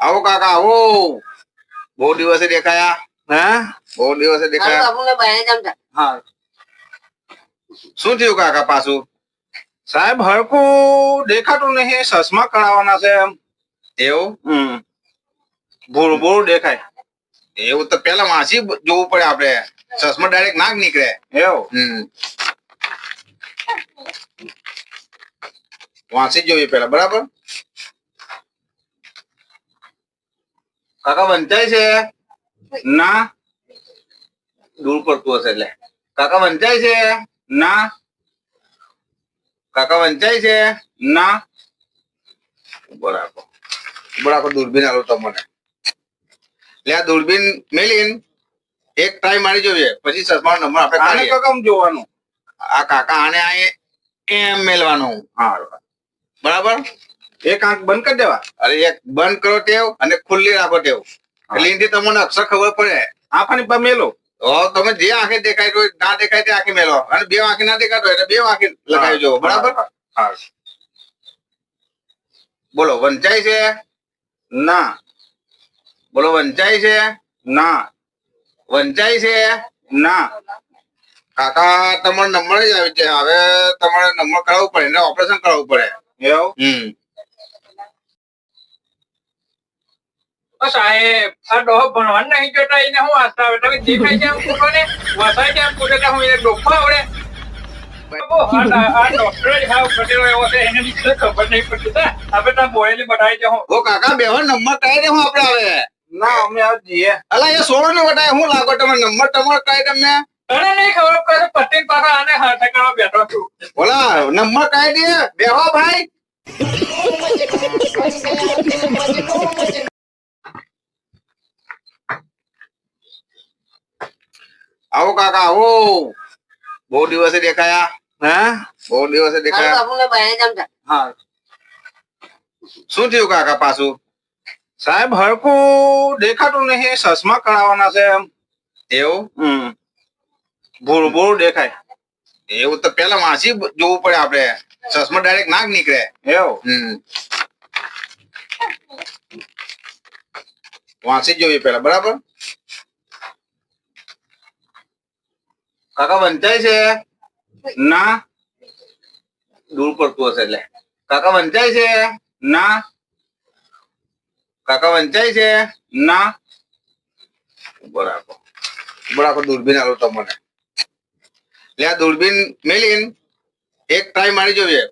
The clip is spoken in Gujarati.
આવો કાકા આવો. બહુ દિવસે દેખાયા. હા, બહુ દિવસે દેખાયા. હા, શું થયું કાકા પાછું? સાહેબ હરકું દેખાતું નહીં, ચશ્મા કરાવવાના છે એમ. એવું? ભૂળ ભૂળ દેખાય. એવું તો પેલા વાંચી જોવું પડે આપડે. ચશ્મા ડાયરેક્ટ ના જ નીકળે. એવું? વાંચી જોઈએ પેલા, બરાબર? કાકા વંચાય છે? ના, દૂર પડતું હશે એટલે. કાકા વંચાય છે? ના. કાકા વંચાય છે? ના. બરાબર બરાબર. દૂરબીન આલો તમને. એટલે આ દૂરબીન મેલીન એક ટ્રાય મારી જોઈએ, પછી ચશ્મા નંબર આપણે આને કમ જોવાનું. આ કાકા આને એમ મેલવાનું. હા, બરાબર. એક આંખ બંધ કરી દેવા. અરે એક બંધ કરો ટેવ અને ખુલ્લી રાખો ટેવ. એટલે એનાથી તમને અક્ષર ખબર પડે. આંખની પર મેલો. તમે જે આંખે દેખાય તો ના દેખાય તે આંખે મેલો, અને બે આંખે ના દેખાતો એટલે બે આંખે લગાવી જો. બરાબર. બોલો વંચાય છે? ના. બોલો વંચાય છે? ના. વંચાય છે? ના. કાકા તમારો નંબર જ આવી છે. હવે તમારે નંબર કરાવવું પડે ને ઓપરેશન કરાવવું પડે. એવું? સાહેબ આ ડોહો ભણવાનું નહીં જોતા એને હું આશા આવે તમે દેખાય છે એમ પૂછો ને વસાય છે એમ પૂછો હું એને ડોખો આવડે આ ડોક્ટર જ હાવ ખટેલો એવો છે એને વિશે ખબર નહીં પડતી આપણે ત્યાં બોયેલી બતાવી દે હું કાકા બેહો નંબર કઈ દે હું આપડે હવે. ના અમે આવ જઈએ અલા એ સોળો ને બતાવે હું લાગો તમે નંબર તમારો કઈ તમને તને નહીં ખબર પડે પટ્ટી પાછા આને હાથ કરવા બેઠો છું બોલા નંબર કઈ દે બેહો ભાઈ. આવો કાકા આવો. બહુ દિવસે દેખાયા. હા, બહુ દિવસે દેખાયા. હા, શું થયું કાકા પાછું? સાહેબ હરકું દેખાતું નહીં, ચશ્મા કરાવવાના છે એમ. એવું? ભૂળ ભૂળ દેખાય. એવું તો પેલા વાંચી જોવું પડે આપડે. ચશ્મા ડાયરેક્ટ ના જ નીકળે. એવું? વાંચી જોઈએ પેલા, બરાબર? કાકા વંચાય છે? ના, દૂર પડતું હશે એટલે. કાકા વંચાય છે? ના. કાકા વંચાય છે? ના. બરાબર બરાબર. દૂરબીન આલો તમને. એટલે આ દૂરબીન મેલીન એક ટ્રાય મારી જોઈએ,